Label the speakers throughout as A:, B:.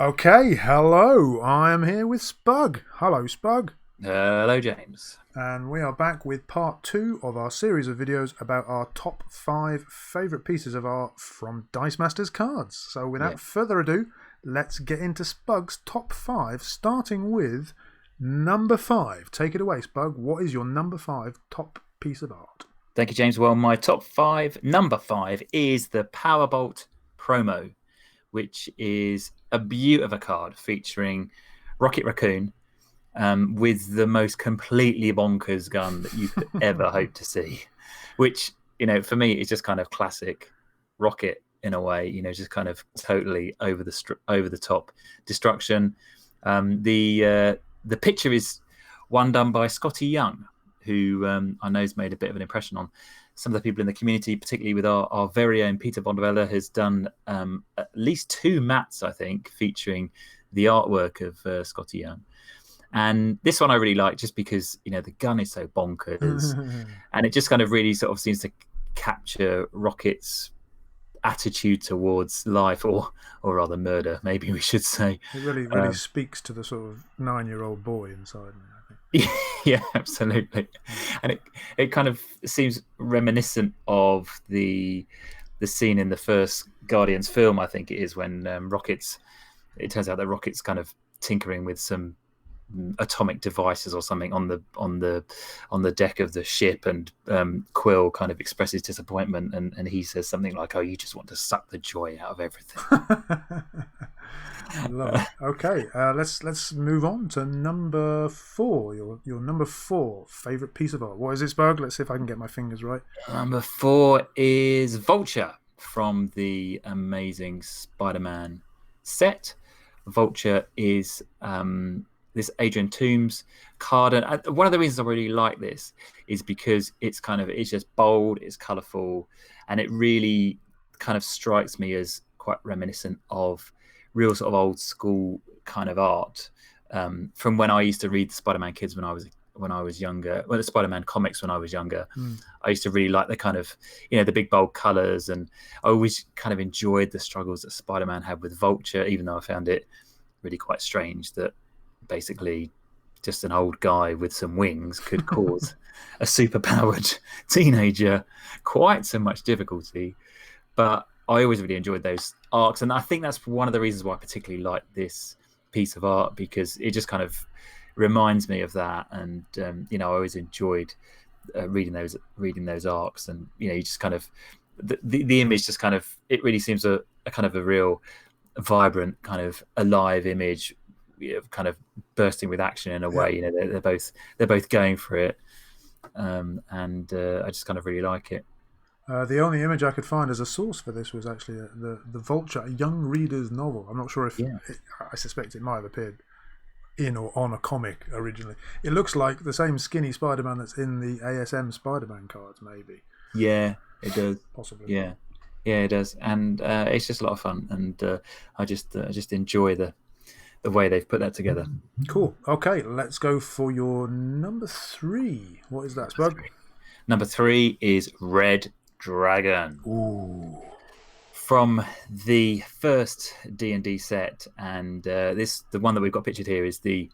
A: Okay, hello. I am here with Spug. Hello, Spug.
B: Hello, James.
A: And we are back with part two of our series of videos about our top five favourite pieces of art from Dice Masters cards. So,
B: Yeah.
A: without further ado, let's get into Spug's top five, starting with number five. Take it away, Spug. What is your number five top piece of art?
B: Thank you, James. Well, my top five, number five, is the Powerbolt promo, which is a beaut of a card featuring Rocket Raccoon with the most completely bonkers gun that you could ever hope to see. Which, for me, is just kind of classic Rocket in a way. Just kind of totally over the top destruction. The picture is one done by Scotty Young, who I know has made a bit of an impression on some of the people in the community, particularly with our very own Peter Bondavella, has done at least two mats, I think, featuring the artwork of Scotty Young. And this one I really like just because, the gun is so bonkers and it just kind of really sort of seems to capture Rocket's attitude towards life or rather murder, maybe we should say.
A: It really
B: Um,
A: speaks to the sort of 9-year-old boy inside me, I think.
B: yeah, absolutely. And it kind of seems reminiscent of the scene in the first Guardians film, I think it is, when it turns out that Rocket's kind of tinkering with some atomic devices or something on the deck of the ship, and Quill kind of expresses disappointment, and he says something like, "Oh, you just want to suck the joy out of everything."
A: I love it. Okay, let's move on to number four. Your number four favorite piece of art. What is it, Spug? Let's see if I can get my fingers right.
B: Number four is Vulture from the amazing Spider-Man set. Vulture is this Adrian Toomes card, and one of the reasons I really like this is because it's just bold, it's colourful, and it really kind of strikes me as quite reminiscent of real sort of old school kind of art from when I used to read the Spider-Man kids when I was younger, well, the Spider-Man comics when I was younger.
A: Hmm.
B: I used to really like the kind of, the big bold colors, and I always kind of enjoyed the struggles that Spider-Man had with Vulture, even though I found it really quite strange that basically just an old guy with some wings could cause a superpowered teenager quite so much difficulty. But I always really enjoyed those arcs, and I think that's one of the reasons why I particularly like this piece of art, because it just kind of reminds me of that. And I always enjoyed reading those arcs, and you just kind of the image just kind of, it really seems a kind of a real vibrant kind of alive image, kind of bursting with action in a
A: Yeah.
B: way. They're both going for it, and I just kind of really like it.
A: The only image I could find as a source for this was actually the Vulture, a young reader's novel. I'm not sure if
B: Yeah,
A: I suspect it might have appeared in or on a comic originally. It looks like the same skinny Spider-Man that's in the ASM Spider-Man cards, maybe,
B: yeah, it does.
A: possibly.
B: Yeah, yeah, it does, and it's just a lot of fun, and I just enjoy the way they've put that together.
A: Cool. Okay, let's go for your number three. What is that,
B: Number
A: Spug?
B: three. Number three is Red Dragon
A: Ooh.
B: from the first D&D set, and the one that we've got pictured here is the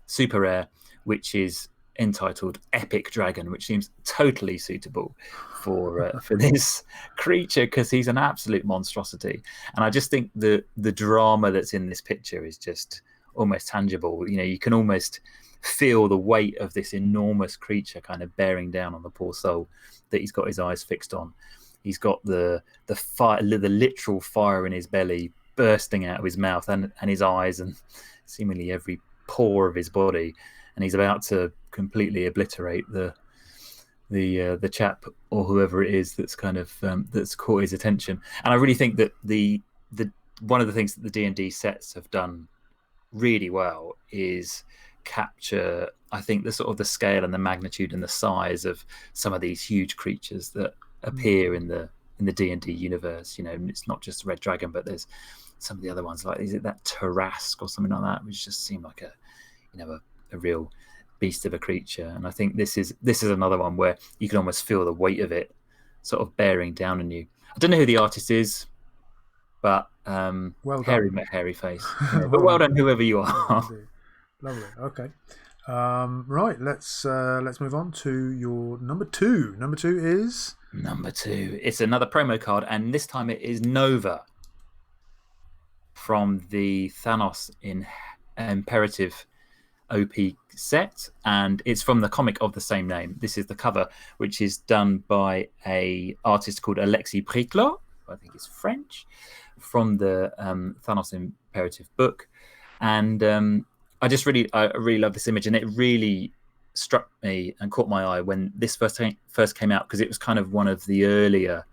B: super rare, which is entitled Epic Dragon, which seems totally suitable for this creature, because he's an absolute monstrosity. And I just think the drama that's in this picture is just almost tangible. You can almost feel the weight of this enormous creature kind of bearing down on the poor soul that he's got his eyes fixed on. He's got the fire, the literal fire in his belly bursting out of his mouth and his eyes, and seemingly every pore of his body, and he's about to completely obliterate the chap or whoever it is that's kind of that's caught his attention. And I really think that the one of the things that the D&D sets have done really well is capture, I think, the sort of the scale and the magnitude and the size of some of these huge creatures that appear in the D&D universe. It's not just Red Dragon, but there's some of the other ones, like, is it that Tarask or something like that, which just seem like a real beast of a creature. And I think this is another one where you can almost feel the weight of it sort of bearing down on you. I don't know who the artist is. but
A: Well
B: hairy
A: done.
B: hairy face. Yeah, but
A: Well
B: well
A: done.
B: done, whoever you
A: Yeah,
B: are.
A: indeed. Lovely. Okay. Right. Let's move on to your number two. Number two is
B: Number two, it's another promo card, and this time it is Nova from the Thanos in Imperative OP set, and it's from the comic of the same name. This is the cover, which is done by a artist called Alexis Briclot, I think it's French, from the Thanos Imperative book. And I really love this image, and it really struck me and caught my eye when this first came out, because it was kind of one of the earlier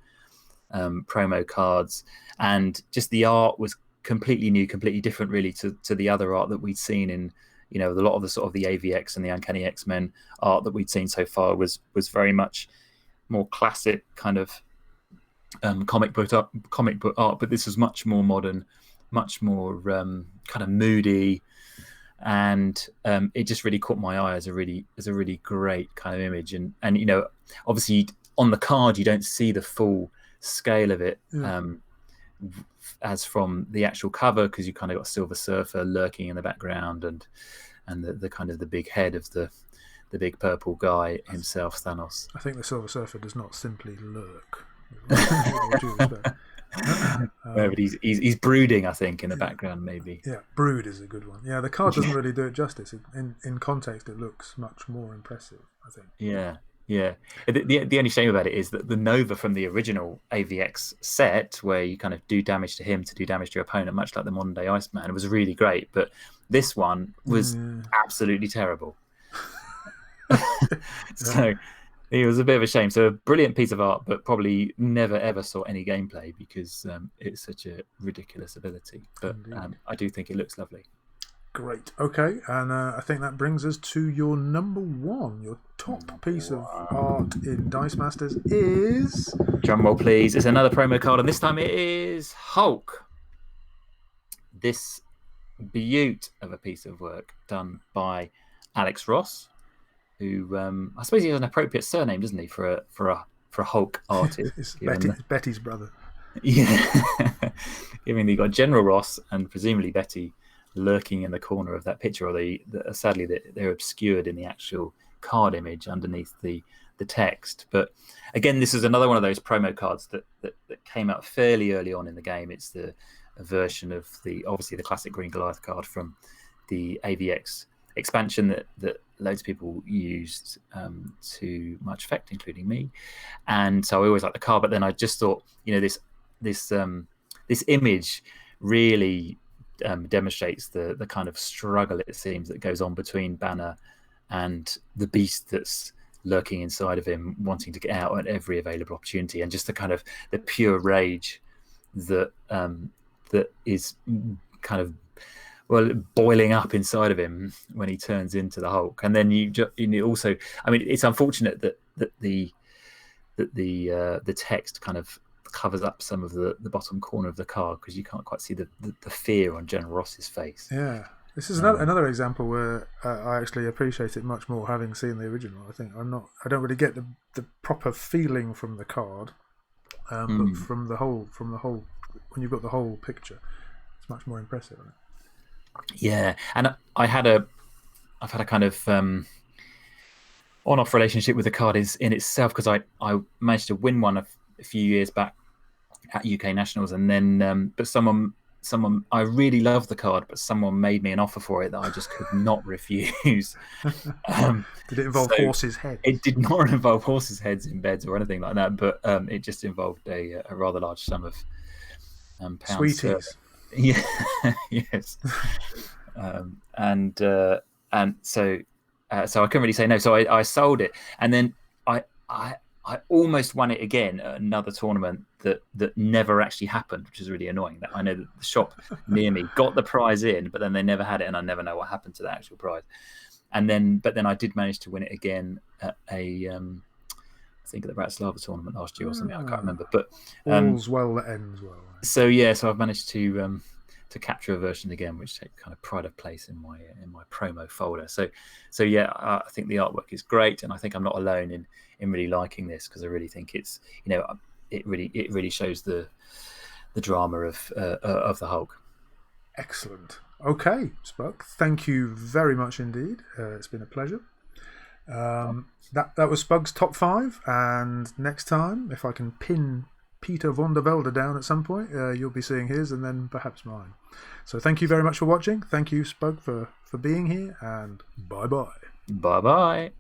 B: promo cards, and just the art was completely new, completely different, really, to the other art that we'd seen in, a lot of the sort of the AVX and the Uncanny X-Men art that we'd seen so far was very much more classic kind of comic book art, but this was much more modern, much more kind of moody, and it just really caught my eye as a really great kind of image. And obviously on the card you don't see the full scale of it. As from the actual cover, because you kind of got Silver Surfer lurking in the background, and the kind of the big head of the big purple guy himself, Thanos.
A: I think the Silver Surfer does not simply lurk. With all due respect.
B: But he's brooding, I think, in the background, maybe.
A: Yeah, Brood is a good one. Yeah, the card doesn't really do it justice. In context, it looks much more impressive, I think.
B: Yeah. The only shame about it is that the Nova from the original AVX set, where you kind of do damage to him to do damage to your opponent, much like the modern day Iceman, was really great. But this one was absolutely terrible. So it was a bit of a shame. So a brilliant piece of art, but probably never ever saw any gameplay, because it's such a ridiculous ability. But I do think it looks lovely.
A: Great. Okay, and I think that brings us to your number one. Your top piece of art in Dice Masters is...
B: Drum roll, please. It's another promo card, and this time it is Hulk. This beaut of a piece of work done by Alex Ross, who I suppose he has an appropriate surname, doesn't he, for a Hulk artist?
A: It's Betty's brother.
B: Yeah, given you got General Ross and presumably Betty lurking in the corner of that picture, or sadly they're obscured in the actual card image underneath the text. But again, this is another one of those promo cards that came out fairly early on in the game. It's a version of obviously the classic Green Goliath card from the AVX expansion that loads of people used to much effect, including me. And so I always liked the card, but then I just thought, this image really demonstrates the kind of struggle, it seems, that goes on between Banner and the beast that's lurking inside of him, wanting to get out at every available opportunity, and just the kind of the pure rage that is kind of boiling up inside of him when he turns into the Hulk. And then also, I mean, it's unfortunate that the text kind of covers up some of the bottom corner of the card, because you can't quite see the fear on General Ross's face.
A: Yeah, this is another example where I actually appreciate it much more having seen the original. I think I don't really get the proper feeling from the card, but from the whole when you've got the whole picture, it's much more impressive, isn't it?
B: Yeah, and I've had a kind of on-off relationship with the card in itself, because I managed to win one a few years back at UK Nationals, and then but someone I really loved the card, but someone made me an offer for it that I just could not refuse.
A: Did it involve horses' heads?
B: It did not involve horses' heads in beds or anything like that, but it just involved a rather large sum of pounds.
A: Sweeties.
B: Yeah, yes. And so I couldn't really say no. So I sold it, and then I almost won it again at another tournament that never actually happened, which is really annoying. That I know that the shop near me got the prize in, but then they never had it, and I never know what happened to the actual prize. But then I did manage to win it again at I think at the Bratislava tournament last year or something. I can't remember. But
A: all's well that ends well. Right?
B: So yeah, so I've managed to capture a version again, which takes kind of pride of place in my promo folder. So yeah, I think the artwork is great, and I think I'm not alone in really liking this, because I really think it's it really shows the drama of the Hulk.
A: Excellent. Okay, Spug, thank you very much indeed. It's been a pleasure. That was Spug's top 5, and next time, if I can pin Peter von der Velde down at some point, you'll be seeing his and then perhaps mine. So thank you very much for watching. Thank you, Spug, for being here, and bye-bye.
B: Bye-bye.